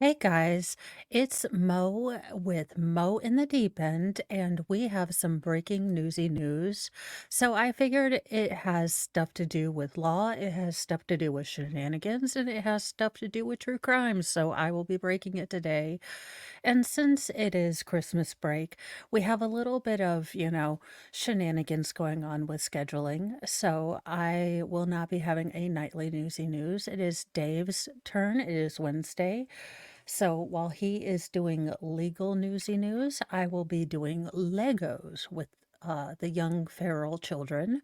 Hey guys, it's Mo with Mo in the Deep End, and we have some breaking newsy news. So I figured it has stuff to do with law, it has stuff to do with shenanigans, and it has stuff to do with true crime. So I will be breaking it today. And since it is Christmas break, we have a little bit of, shenanigans going on with scheduling. So I will not be having a nightly newsy news. It is Dave's turn. It is Wednesday. So while he is doing legal newsy news, I will be doing Legos with the young feral children.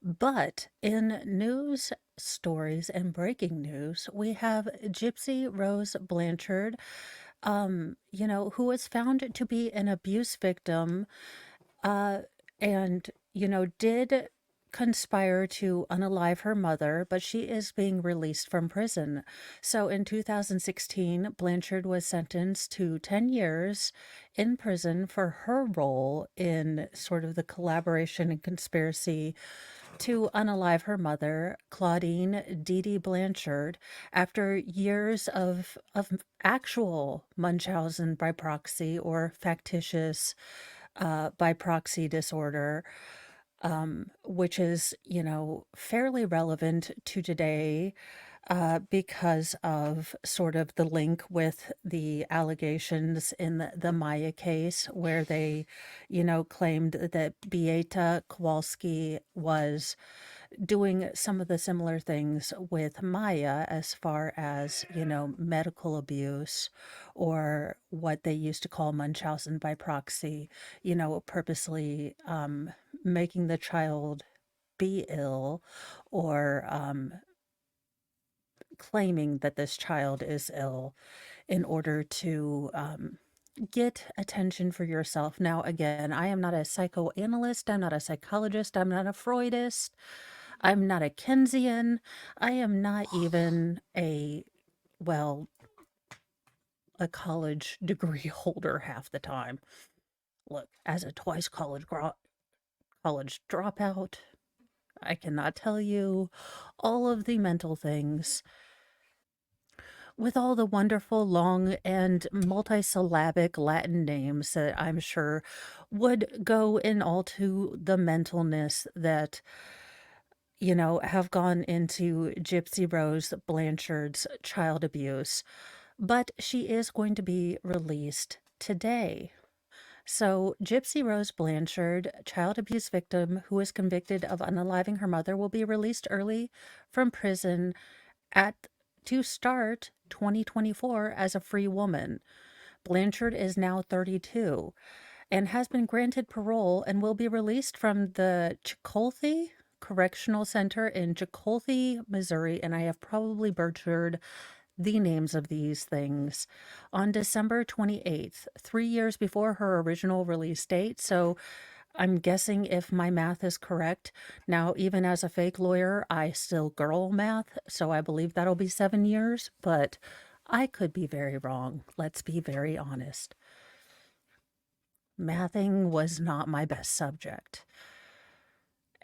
But in news stories and breaking news, we have Gypsy Rose Blanchard, who was found to be an abuse victim uh, and, did conspire to unalive her mother, but she is being released from prison. So in 2016, Blanchard was sentenced to 10 years in prison for her role in sort of the collaboration and conspiracy to unalive her mother, Claudine Dee Dee Blanchard, after years of actual Munchausen by proxy or factitious by proxy disorder, which is, fairly relevant to today because of sort of the link with the allegations in the Maya case, where they, claimed that Beata Kowalski was doing some of the similar things with Maya as far as, medical abuse or what they used to call Munchausen by proxy, purposely making the child be ill or claiming that this child is ill in order to get attention for yourself. Now, again, I am not a psychoanalyst, I'm not a psychologist, I'm not a Freudist, I'm not a Keynesian, I am not even well, a college degree holder half the time. Look, as a twice college dropout, I cannot tell you all of the mental things with all the wonderful long and multisyllabic Latin names that I'm sure would go in all to the mentalness that, have gone into Gypsy Rose Blanchard's child abuse. But she is going to be released today. So, Gypsy Rose Blanchard, child abuse victim who was convicted of unaliving her mother, will be released early from prison at to start 2024 as a free woman. Blanchard is now 32 and has been granted parole and will be released from the Chillicothe Correctional Center in Chillicothe, Missouri, and I have probably butchered the names of these things, on December 28th, 3 years before her original release date. So I'm guessing if my math is correct. Now, even as a fake lawyer, I still girl math, so I believe that'll be 7 years, but I could be very wrong. Let's be very honest. Mathing was not my best subject.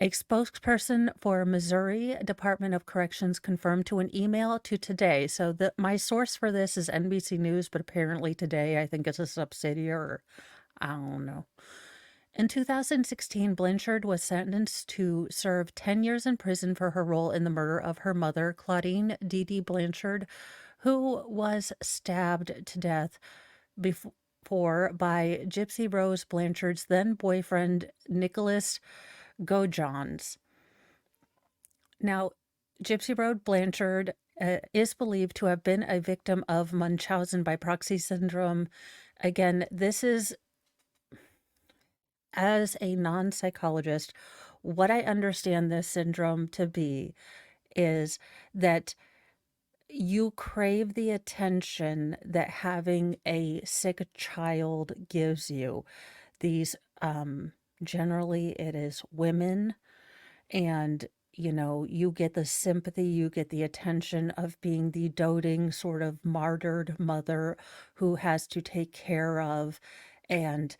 A spokesperson for Missouri Department of Corrections confirmed to an email to Today. So my source for this is NBC News, but apparently Today, I think it's a subsidiary, or I don't know. In 2016, Blanchard was sentenced to serve 10 years in prison for her role in the murder of her mother, Claudine Dee Dee Blanchard, who was stabbed to death before by Gypsy Rose Blanchard's then boyfriend, Nicholas Gojons. Now, Gypsy Rose Blanchard is believed to have been a victim of Munchausen by proxy syndrome. Again, this is, as a non psychologist, what I understand this syndrome to be is that you crave the attention that having a sick child gives you. These, generally, it is women, and you get the sympathy, you get the attention of being the doting, sort of martyred mother who has to take care of and,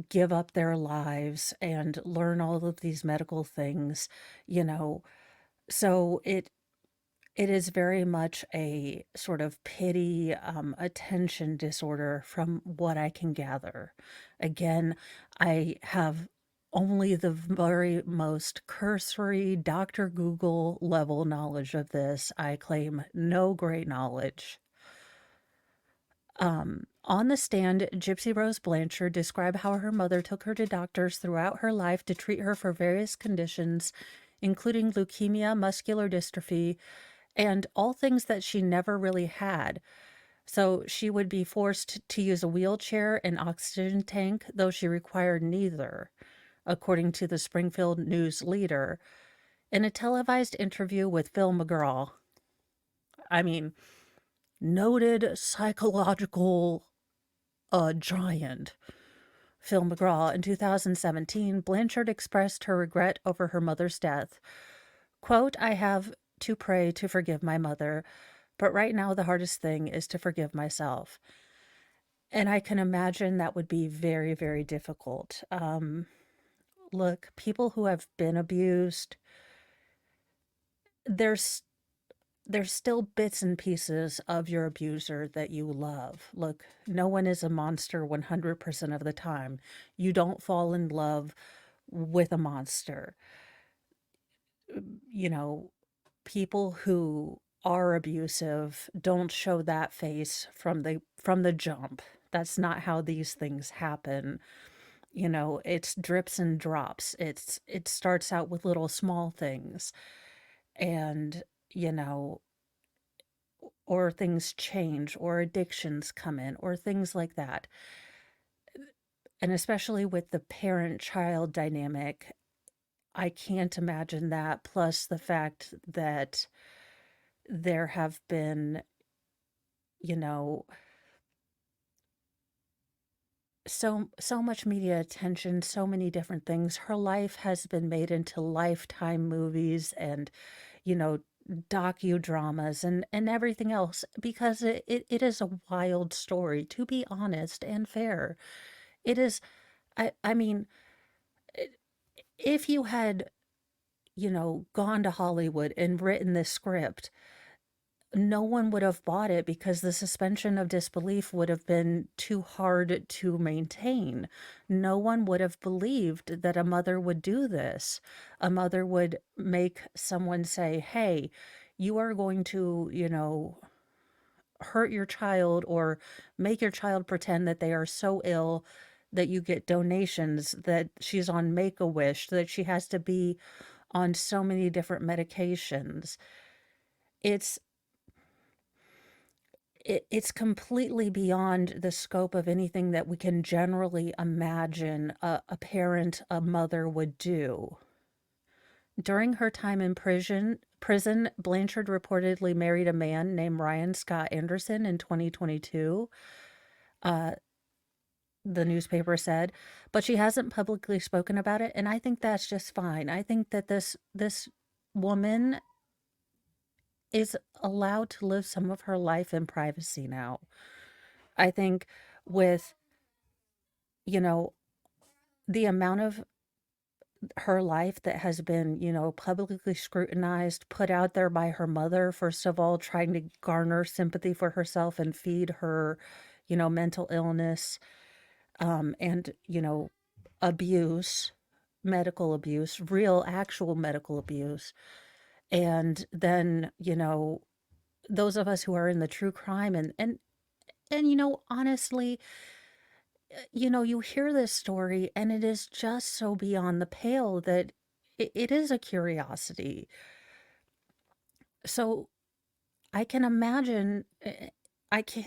give up their lives and learn all of these medical things, you know. So It is very much a sort of pity, attention disorder from what I can gather. Again, I have only the very most cursory Dr. Google level knowledge of this. I claim no great knowledge. On the stand, Gypsy Rose Blanchard described how her mother took her to doctors throughout her life to treat her for various conditions, including leukemia, muscular dystrophy, and all things that she never really had. So she would be forced to use a wheelchair and oxygen tank, though she required neither, according to the Springfield News Leader. In a televised interview with Phil McGraw, I mean, noted psychological giant Phil McGraw, in 2017, Blanchard expressed her regret over her mother's death. Quote, I have to pray to forgive my mother, but right now the hardest thing is to forgive myself. And I can imagine that would be very, very difficult. Look, people who have been abused, there's there's still bits and pieces of your abuser that you love. Look, no one is a monster 100% of the time. You don't fall in love with a monster. You know, people who are abusive don't show that face from the jump. That's not how these things happen. You know, it's drips and drops. It starts out with little small things, and you know, or things change, or addictions come in, or things like that. And especially with the parent child dynamic, I can't imagine that. Plus the fact that there have been, you know, so much media attention, so many different things. Her life has been made into Lifetime movies and, you know, docudramas and everything else because it is a wild story, to be honest and fair. It is, I mean, i- if you had, gone to Hollywood and written this script, no one would have bought it because the suspension of disbelief would have been too hard to maintain. No one would have believed that a mother would do this. A mother would make someone say, hey, you are going to, hurt your child or make your child pretend that they are so ill that you get donations, that she's on Make-A-Wish, that she has to be on so many different medications. It's it's completely beyond the scope of anything that we can generally imagine a parent, a mother would do. During her time in prison, Blanchard reportedly married a man named Ryan Scott Anderson in 2022. Uh, the newspaper said, but she hasn't publicly spoken about it, and I think that's just fine. I think that this woman is allowed to live some of her life in privacy now. I think with, you know, the amount of her life that has been, publicly scrutinized, put out there by her mother, first of all, trying to garner sympathy for herself and feed her, mental illness, and, abuse, medical abuse, real actual medical abuse. And then, those of us who are in the true crime and honestly, you hear this story and it is just so beyond the pale that it is a curiosity. So I can imagine, I can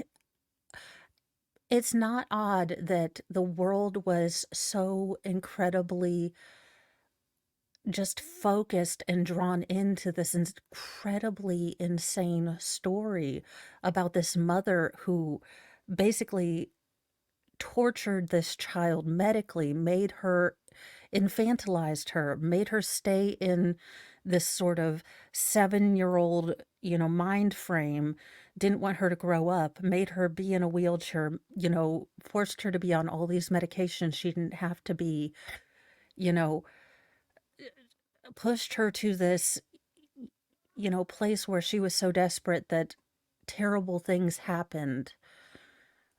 it's not odd that the world was so incredibly just focused and drawn into this incredibly insane story about this mother who basically tortured this child medically, made her infantilized her, made her stay in this sort of 7-year-old, mind frame, didn't want her to grow up, made her be in a wheelchair, forced her to be on all these medications she didn't have to be, you know, pushed her to this place where she was so desperate that terrible things happened.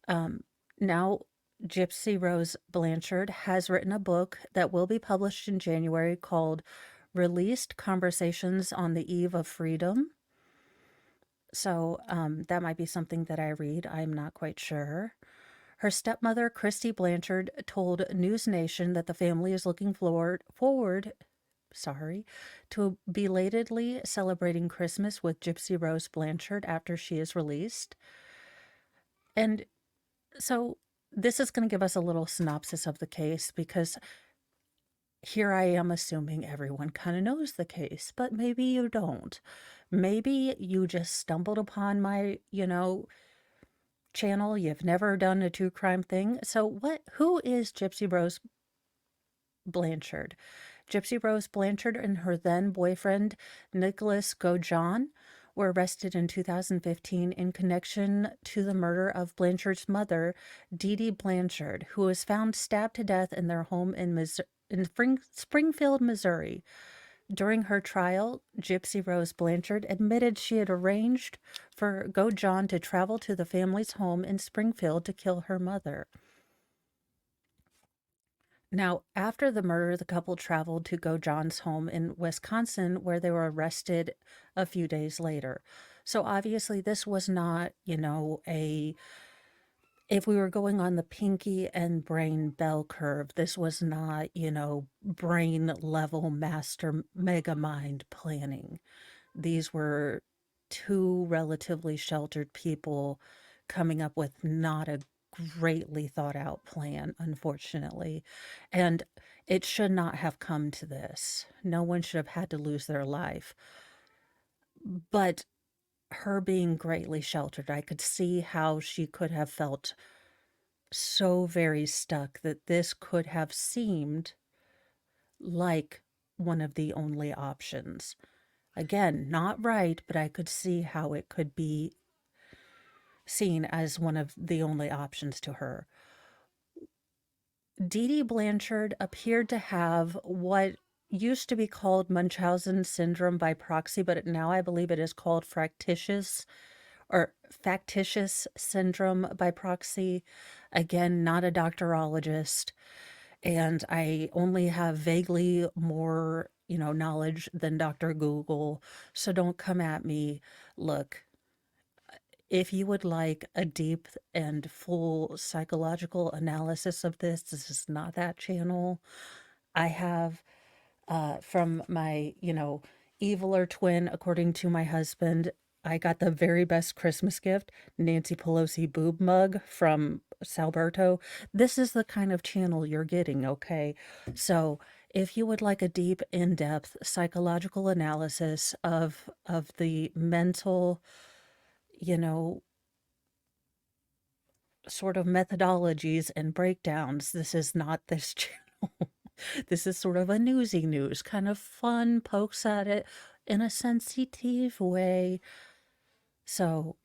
Um, Now, Gypsy Rose Blanchard has written a book that will be published in January called Released Conversations on the Eve of Freedom. So that might be something that I read. I'm not quite sure. Her stepmother, Christy Blanchard, told News Nation that the family is looking forward to belatedly celebrating Christmas with Gypsy Rose Blanchard after she is released. And so this is going to give us a little synopsis of the case because here I am assuming everyone kind of knows the case, but maybe you don't. Maybe you just stumbled upon my, channel. You've never done a true crime thing. So who is Gypsy Rose Blanchard? Gypsy Rose Blanchard and her then boyfriend, Nicholas Gojan, were arrested in 2015 in connection to the murder of Blanchard's mother, Dee Dee Blanchard, who was found stabbed to death in their home in Springfield, Missouri. During her trial, Gypsy Rose Blanchard admitted she had arranged for Gojan to travel to the family's home in Springfield to kill her mother. Now, after the murder, the couple traveled to Gojan's home in Wisconsin, where they were arrested a few days later. So obviously, this was not, if we were going on the Pinky and Brain bell curve, this was not, brain level master mega mind planning. These were two relatively sheltered people coming up with not a greatly thought out plan, unfortunately. And it should not have come to this. No one should have had to lose their life. But her being greatly sheltered, I could see how she could have felt so very stuck that this could have seemed like one of the only options. Again, not right, but I could see how it could be seen as one of the only options to her. Dee Dee Blanchard appeared to have what used to be called Munchausen syndrome by proxy, but now I believe it is called factitious syndrome by proxy. Again, not a doctorologist, and I only have vaguely more, knowledge than Dr. Google, so don't come at me. Look, if you would like a deep and full psychological analysis of this is not that channel. I have from my, eviler twin, according to my husband, I got the very best Christmas gift, Nancy Pelosi boob mug from Salberto. This is the kind of channel you're getting, okay? So if you would like a deep, in-depth psychological analysis of the mental, you know, sort of methodologies and breakdowns, this is not this channel. This is sort of a newsy news, kind of fun, pokes at it in a sensitive way. So,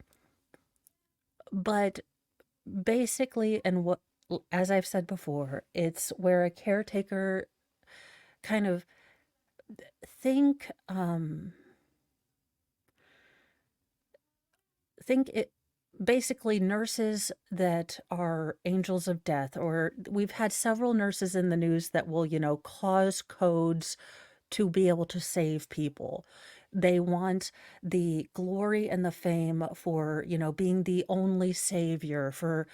but basically, and what, as I've said before, it's where a caretaker kind of think, think it basically nurses that are angels of death, or we've had several nurses in the news that will, cause codes to be able to save people. They want the glory and the fame for, being the only savior, for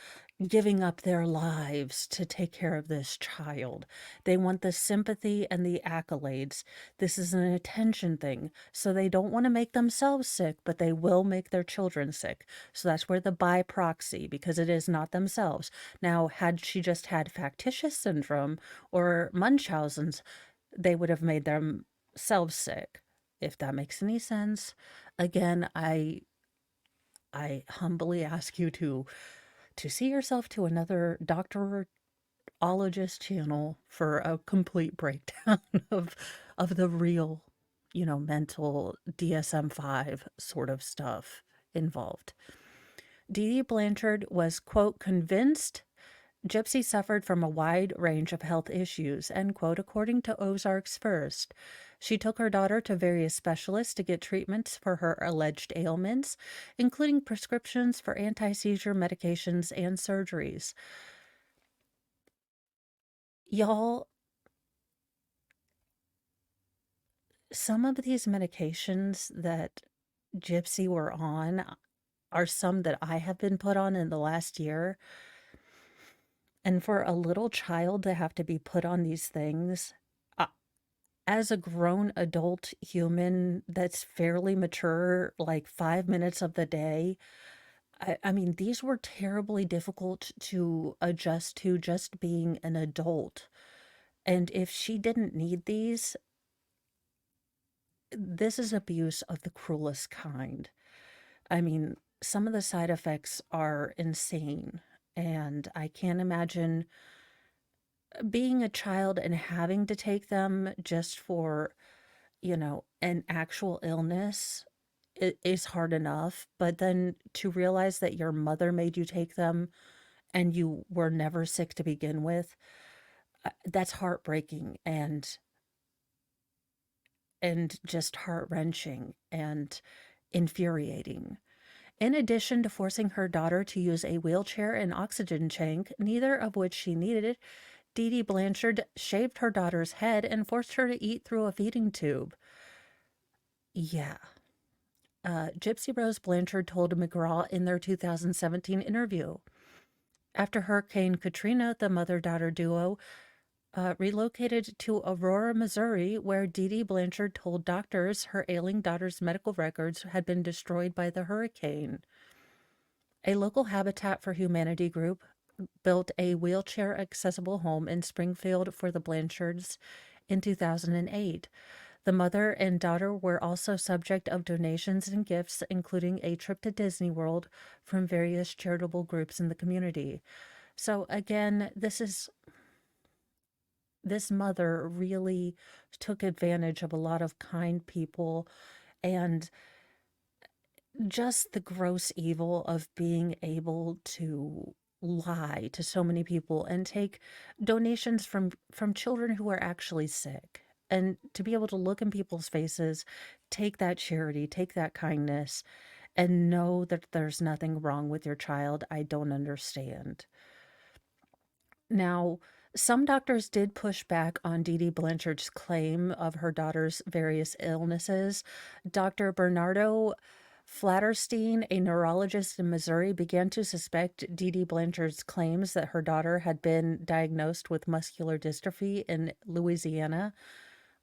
giving up their lives to take care of this child. They want the sympathy and the accolades. This is an attention thing. So they don't want to make themselves sick, but they will make their children sick. So that's where the by proxy, because it is not themselves. Now, had she just had factitious syndrome or Munchausen's, they would have made themselves sick, if that makes any sense. Again, I humbly ask you to see yourself to another doctorologist channel for a complete breakdown of the real, mental DSM-5 sort of stuff involved. Dee Dee Blanchard was, quote, convinced Gypsy suffered from a wide range of health issues, end quote, according to Ozarks First. She took her daughter to various specialists to get treatments for her alleged ailments, including prescriptions for anti-seizure medications and surgeries. Y'all, some of these medications that Gypsy were on are some that I have been put on in the last year. And for a little child to have to be put on these things, uh, as a grown adult human that's fairly mature, like 5 minutes of the day, I mean, these were terribly difficult to adjust to just being an adult. And if she didn't need these, this is abuse of the cruelest kind. I mean, some of the side effects are insane. And I can't imagine being a child and having to take them just for, an actual illness. It is hard enough. But then to realize that your mother made you take them and you were never sick to begin with, that's heartbreaking and just heart-wrenching and infuriating. In addition to forcing her daughter to use a wheelchair and oxygen tank, neither of which she needed, Dee Dee Blanchard shaved her daughter's head and forced her to eat through a feeding tube. Yeah. Gypsy Rose Blanchard told McGraw in their 2017 interview. After Hurricane Katrina, the mother-daughter duo relocated to Aurora, Missouri, where Dee Dee Blanchard told doctors her ailing daughter's medical records had been destroyed by the hurricane. A local Habitat for Humanity group built a wheelchair-accessible home in Springfield for the Blanchards in 2008. The mother and daughter were also subject of donations and gifts, including a trip to Disney World from various charitable groups in the community. So again, this mother really took advantage of a lot of kind people, and just the gross evil of being able to lie to so many people and take donations from children who are actually sick, and to be able to look in people's faces, take that charity, take that kindness, and know that there's nothing wrong with your child. I don't understand. Now, some doctors did push back on Dee Dee Blanchard's claim of her daughter's various illnesses. Dr. Bernardo Flatterstein, a neurologist in Missouri, began to suspect Dee Dee Blanchard's claims that her daughter had been diagnosed with muscular dystrophy in Louisiana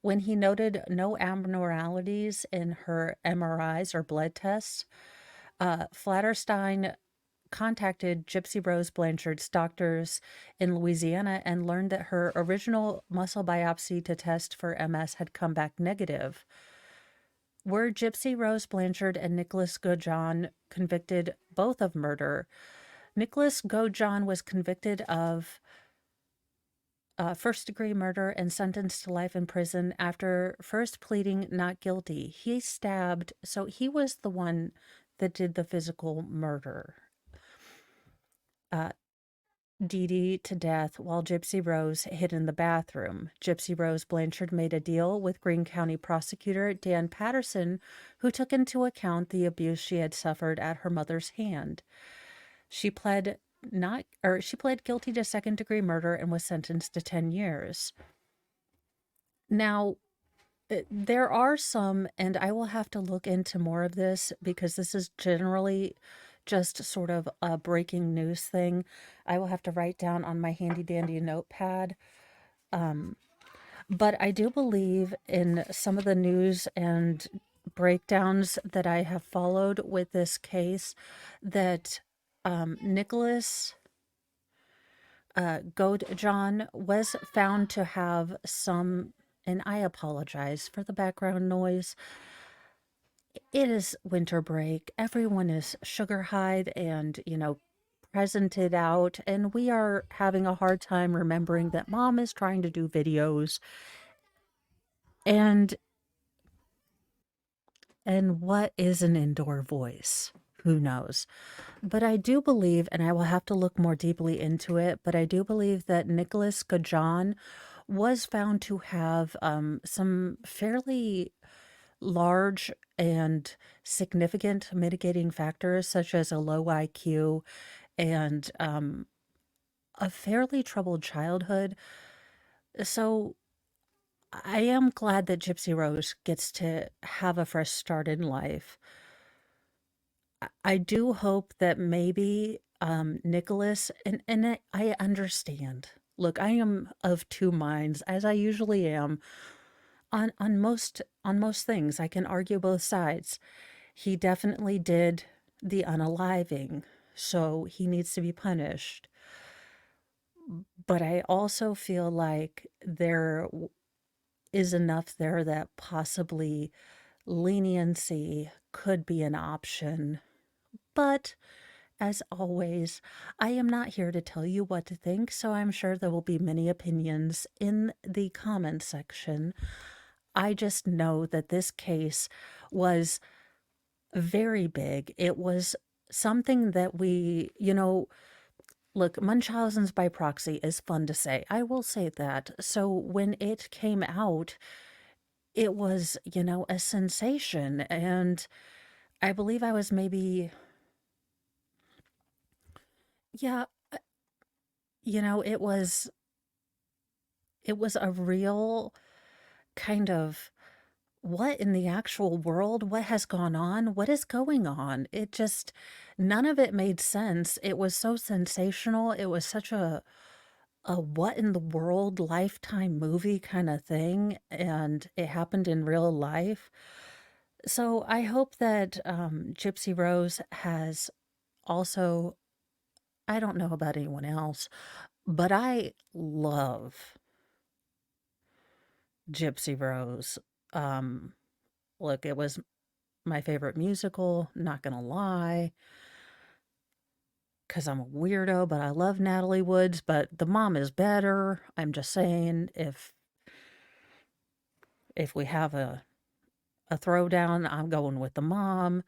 when he noted no abnormalities in her MRIs or blood tests. Flatterstein contacted Gypsy Rose Blanchard's doctors in Louisiana and learned that her original muscle biopsy to test for MS had come back negative. Were Gypsy Rose Blanchard and Nicholas Gojan convicted both of murder? Nicholas Gojan was convicted of first-degree murder and sentenced to life in prison after first pleading not guilty. He stabbed, so he was the one that did the physical murder. Dee Dee to death while Gypsy Rose hid in the bathroom. Gypsy Rose Blanchard made a deal with Greene County prosecutor Dan Patterson, who took into account the abuse she had suffered at her mother's hand. She pled guilty to second-degree murder and was sentenced to 10 years. Now, there are some, and I will have to look into more of this because this is generally just sort of a breaking news thing. I will have to write down on my handy dandy notepad. But I do believe in some of the news and breakdowns that I have followed with this case that Nicholas Godejohn was found to have some, and I apologize for the background noise. It is winter break. Everyone is sugar high and, presented out, and we are having a hard time remembering that mom is trying to do videos. And what is an indoor voice? Who knows? But I do believe, and I will have to look more deeply into it, but I do believe that Nicholas Kajan was found to have some fairly large and significant mitigating factors, such as a low IQ and a fairly troubled childhood. So I am glad that Gypsy Rose gets to have a fresh start in life. I do hope that maybe Nicholas and I understand. Look, I am of two minds, as I usually am on most things. I can argue both sides. He definitely did the unaliving, so he needs to be punished. But I also feel like is enough there that possibly leniency could be an option. But as always, I am not here to tell you what to think, so I'm sure there will be many opinions in the comment section. I just know that this case was very big. It was something that look, Munchausen's by proxy is fun to say. I will say that. So when it came out, it was, a sensation. And I believe I was maybe, yeah, it was a real kind of what in the actual world? What has gone on? What is going on? It just, none of it made sense. It was so sensational. It was such a what in the world lifetime movie kind of thing. And it happened in real life. So I hope that Gypsy Rose has also, I don't know about anyone else, but I love Gypsy Rose. Um, Look, it was my favorite musical, not gonna lie, because I'm a weirdo, but I love Natalie Woods, but the mom is better. I'm just saying, if we have a throwdown, I'm going with the mom.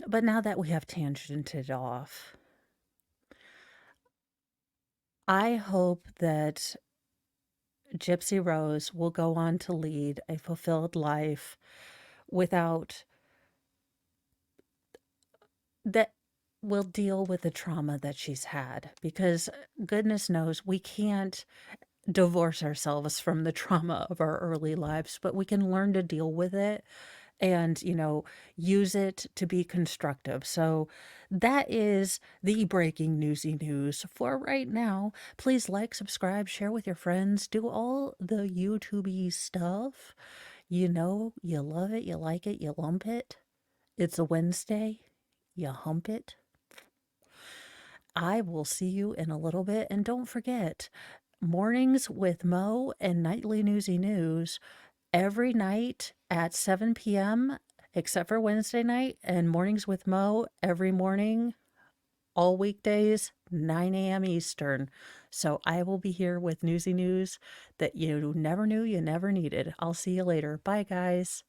But now that we have tangented off, I hope that Gypsy Rose will go on to lead a fulfilled life without that will deal with the trauma that she's had, because goodness knows we can't divorce ourselves from the trauma of our early lives, but we can learn to deal with it and, use it to be constructive. So that is the breaking newsy news for right now. Please like, subscribe, share with your friends, do all the YouTubey stuff. You love it, you like it, you lump it. It's a Wednesday, you hump it. I will see you in a little bit. And don't forget, Mornings with Mo and Nightly Newsy News every night at 7 p.m., except for Wednesday night, and Mornings with Mo every morning, all weekdays, 9 a.m. Eastern. So I will be here with newsy news that you never knew you never needed. I'll see you later. Bye, guys.